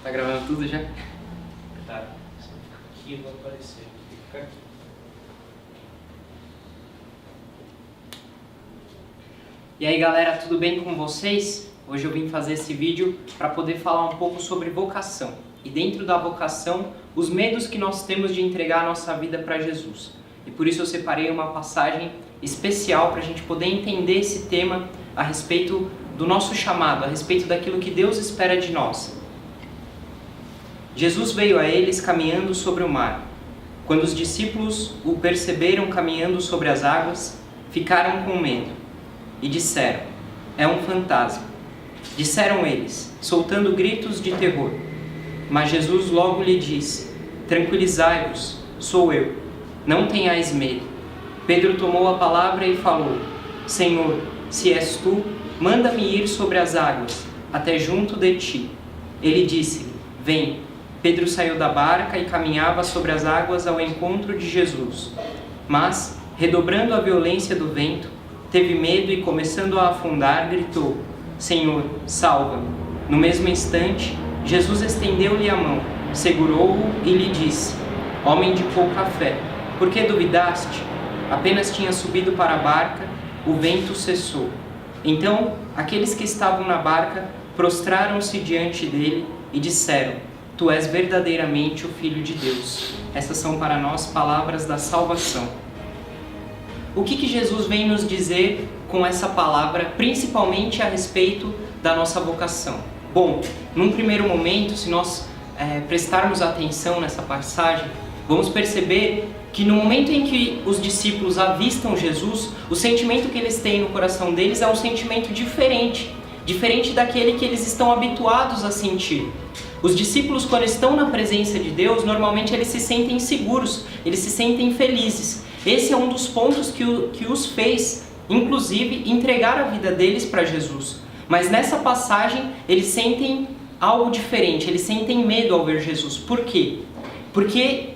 Tá gravando tudo já? Tá. Se não ficar aqui, eu vou aparecer. Fica aqui. E aí galera, tudo bem com vocês? Hoje eu vim fazer esse vídeo para poder falar um pouco sobre vocação. E dentro da vocação, os medos que nós temos de entregar a nossa vida para Jesus. E por isso eu separei uma passagem especial para a gente poder entender esse tema a respeito do nosso chamado, a respeito daquilo que Deus espera de nós. Jesus veio a eles caminhando sobre o mar. Quando os discípulos o perceberam caminhando sobre as águas, ficaram com medo e disseram: "É um fantasma." Disseram eles, soltando gritos de terror. Mas Jesus logo lhe disse: "Tranquilizai-vos, sou eu, não tenhais medo." Pedro tomou a palavra e falou: "Senhor, se és tu, manda-me ir sobre as águas, até junto de ti." Ele disse-lhe: "Vem." Pedro saiu da barca e caminhava sobre as águas ao encontro de Jesus. Mas, redobrando a violência do vento, teve medo e, começando a afundar, gritou: "Senhor, salva-me." No mesmo instante, Jesus estendeu-lhe a mão, segurou-o e lhe disse: "Homem de pouca fé, por que duvidaste?" Apenas tinha subido para a barca, o vento cessou. Então, aqueles que estavam na barca prostraram-se diante dele e disseram: "Tu és verdadeiramente o Filho de Deus." Essas são para nós palavras da salvação. O que Jesus vem nos dizer com essa palavra, principalmente a respeito da nossa vocação? Bom, num primeiro momento, se nós prestarmos atenção nessa passagem, vamos perceber que no momento em que os discípulos avistam Jesus, o sentimento que eles têm no coração deles é um sentimento diferente daquele que eles estão habituados a sentir. Os discípulos, quando estão na presença de Deus, normalmente eles se sentem seguros, eles se sentem felizes. Esse é um dos pontos que os fez, inclusive, entregar a vida deles para Jesus. Mas nessa passagem, eles sentem algo diferente, eles sentem medo ao ver Jesus. Por quê? Porque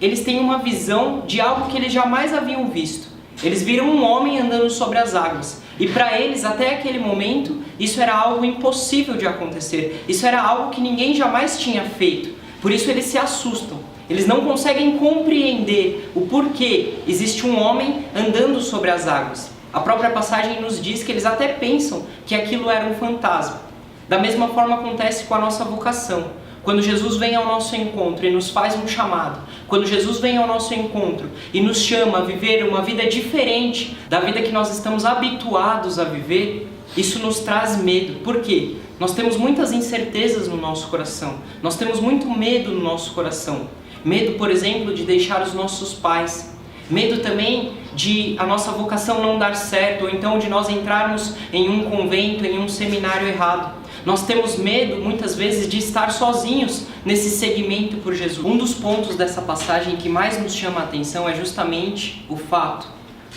eles têm uma visão de algo que eles jamais haviam visto. Eles viram um homem andando sobre as águas. E para eles, até aquele momento, isso era algo impossível de acontecer. Isso era algo que ninguém jamais tinha feito. Por isso eles se assustam. Eles não conseguem compreender o porquê existe um homem andando sobre as águas. A própria passagem nos diz que eles até pensam que aquilo era um fantasma. Da mesma forma acontece com a nossa vocação. Quando Jesus vem ao nosso encontro e nos faz um chamado, quando Jesus vem ao nosso encontro e nos chama a viver uma vida diferente da vida que nós estamos habituados a viver, isso nos traz medo. Por quê? Nós temos muitas incertezas no nosso coração, nós temos muito medo no nosso coração. Medo, por exemplo, de deixar os nossos pais. Medo também de a nossa vocação não dar certo, ou então de nós entrarmos em um convento, em um seminário errado. Nós temos medo, muitas vezes, de estar sozinhos nesse seguimento por Jesus. Um dos pontos dessa passagem que mais nos chama a atenção é justamente o fato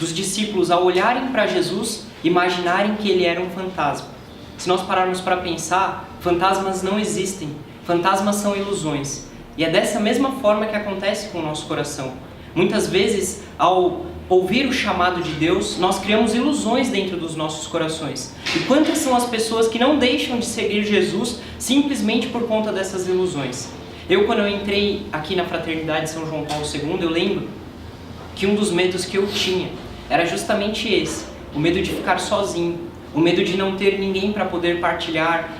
dos discípulos, ao olharem para Jesus, imaginarem que ele era um fantasma. Se nós pararmos para pensar, fantasmas não existem, fantasmas são ilusões. E é dessa mesma forma que acontece com o nosso coração. Muitas vezes, ao ouvir o chamado de Deus, nós criamos ilusões dentro dos nossos corações. E quantas são as pessoas que não deixam de seguir Jesus simplesmente por conta dessas ilusões? Quando eu entrei aqui na Fraternidade São João Paulo II, eu lembro que um dos medos que eu tinha era justamente esse. O medo de ficar sozinho, o medo de não ter ninguém para poder partilhar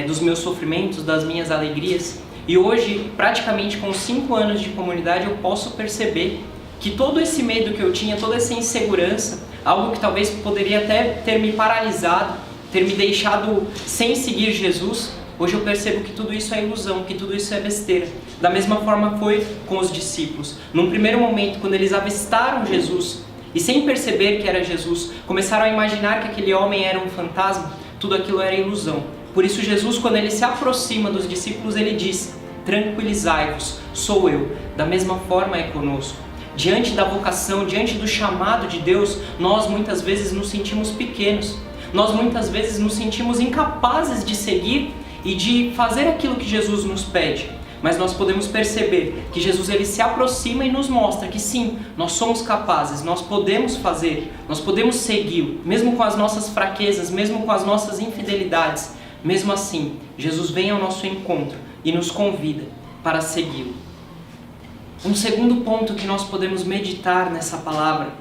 dos meus sofrimentos, das minhas alegrias. E hoje, praticamente com 5 anos de comunidade, eu posso perceber que todo esse medo que eu tinha, toda essa insegurança, algo que talvez poderia até ter me paralisado, ter me deixado sem seguir Jesus, hoje eu percebo que tudo isso é ilusão, que tudo isso é besteira. Da mesma forma foi com os discípulos. Num primeiro momento, quando eles avistaram Jesus, e sem perceber que era Jesus, começaram a imaginar que aquele homem era um fantasma, tudo aquilo era ilusão. Por isso Jesus, quando ele se aproxima dos discípulos, ele diz: "Tranquilizai-vos, sou eu." Da mesma forma é conosco. Diante da vocação, diante do chamado de Deus, nós muitas vezes nos sentimos pequenos. Nós muitas vezes nos sentimos incapazes de seguir e de fazer aquilo que Jesus nos pede. Mas nós podemos perceber que Jesus ele se aproxima e nos mostra que sim, nós somos capazes, nós podemos fazer, nós podemos segui-lo, mesmo com as nossas fraquezas, mesmo com as nossas infidelidades. Mesmo assim, Jesus vem ao nosso encontro e nos convida para segui-lo. Um segundo ponto que nós podemos meditar nessa palavra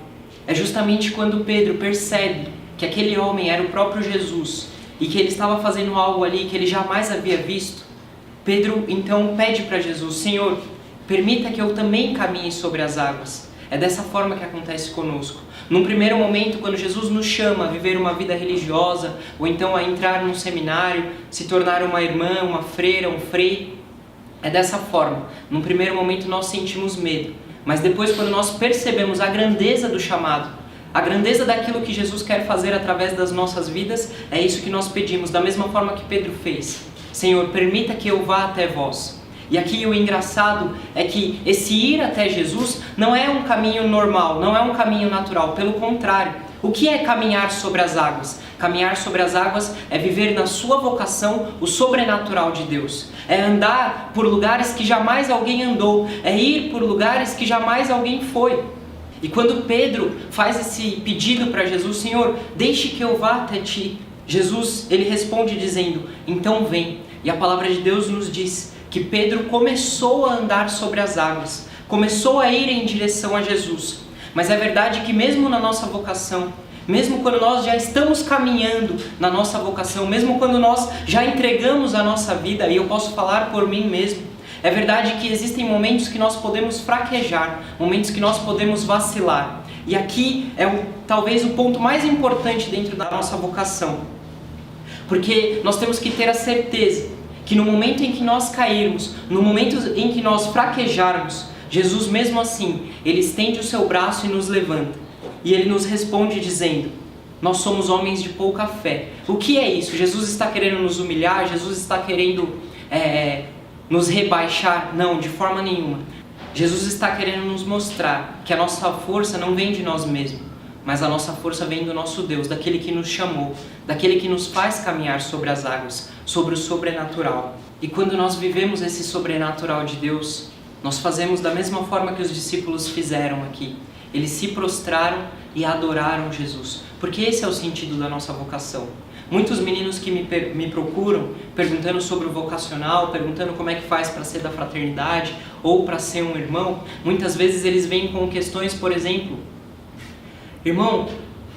é justamente quando Pedro percebe que aquele homem era o próprio Jesus e que ele estava fazendo algo ali que ele jamais havia visto. Pedro então pede para Jesus: Senhor, permita que eu também caminhe sobre as águas. É dessa forma que acontece conosco. Num primeiro momento, quando Jesus nos chama a viver uma vida religiosa, ou então a entrar num seminário, se tornar uma irmã, uma freira, um frei, é dessa forma. Num primeiro momento nós sentimos medo, mas depois, quando nós percebemos a grandeza do chamado, a grandeza daquilo que Jesus quer fazer através das nossas vidas, é isso que nós pedimos, da mesma forma que Pedro fez. Senhor, permita que eu vá até vós. E aqui o engraçado é que esse ir até Jesus não é um caminho normal, não é um caminho natural, pelo contrário. O que é caminhar sobre as águas? Caminhar sobre as águas é viver na sua vocação o sobrenatural de Deus. É andar por lugares que jamais alguém andou, é ir por lugares que jamais alguém foi. E quando Pedro faz esse pedido para Jesus: Senhor, deixe que eu vá até ti, Jesus, ele responde dizendo: então vem. E a palavra de Deus nos diz que Pedro começou a andar sobre as águas, começou a ir em direção a Jesus. Mas é verdade que mesmo na nossa vocação, mesmo quando nós já estamos caminhando na nossa vocação, mesmo quando nós já entregamos a nossa vida, e eu posso falar por mim mesmo, é verdade que existem momentos que nós podemos fraquejar, momentos que nós podemos vacilar. E aqui é talvez o ponto mais importante dentro da nossa vocação. Porque nós temos que ter a certeza que no momento em que nós cairmos, no momento em que nós fraquejarmos, Jesus mesmo assim, Ele estende o seu braço e nos levanta. E Ele nos responde dizendo: nós somos homens de pouca fé. O que é isso? Jesus está querendo nos humilhar? Jesus está querendo nos rebaixar? Não, de forma nenhuma. Jesus está querendo nos mostrar que a nossa força não vem de nós mesmos, mas a nossa força vem do nosso Deus, daquele que nos chamou, daquele que nos faz caminhar sobre as águas, sobre o sobrenatural. E quando nós vivemos esse sobrenatural de Deus, nós fazemos da mesma forma que os discípulos fizeram aqui. Eles se prostraram e adoraram Jesus, porque esse é o sentido da nossa vocação. Muitos meninos que me procuram perguntando sobre o vocacional, perguntando como é que faz para ser da fraternidade ou para ser um irmão, muitas vezes eles vêm com questões, por exemplo: irmão,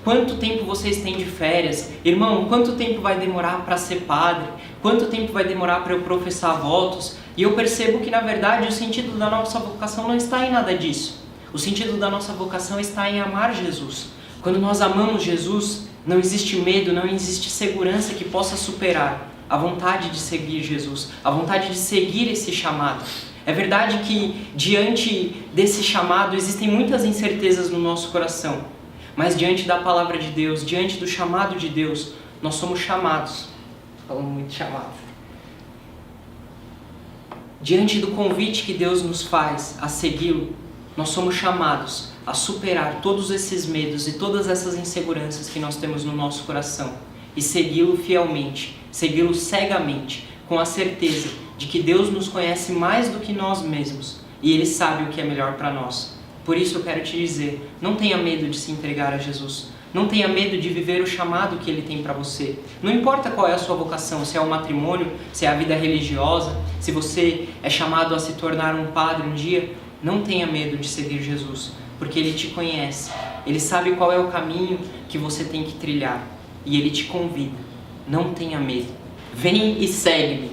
quanto tempo vocês têm de férias? Irmão, quanto tempo vai demorar para ser padre? Quanto tempo vai demorar para eu professar votos? E eu percebo que, na verdade, o sentido da nossa vocação não está em nada disso. O sentido da nossa vocação está em amar Jesus. Quando nós amamos Jesus, não existe medo, não existe segurança que possa superar a vontade de seguir Jesus, a vontade de seguir esse chamado. É verdade que, diante desse chamado, existem muitas incertezas no nosso coração. Mas diante da palavra de Deus, diante do chamado de Deus, nós somos chamados. Falando muito chamado. Diante do convite que Deus nos faz a segui-lo, nós somos chamados a superar todos esses medos e todas essas inseguranças que nós temos no nosso coração e segui-lo fielmente, segui-lo cegamente, com a certeza de que Deus nos conhece mais do que nós mesmos e Ele sabe o que é melhor para nós. Por isso eu quero te dizer, não tenha medo de se entregar a Jesus. Não tenha medo de viver o chamado que Ele tem para você. Não importa qual é a sua vocação, se é o matrimônio, se é a vida religiosa, se você é chamado a se tornar um padre um dia, não tenha medo de seguir Jesus, porque Ele te conhece. Ele sabe qual é o caminho que você tem que trilhar e Ele te convida. Não tenha medo. Vem e segue-me.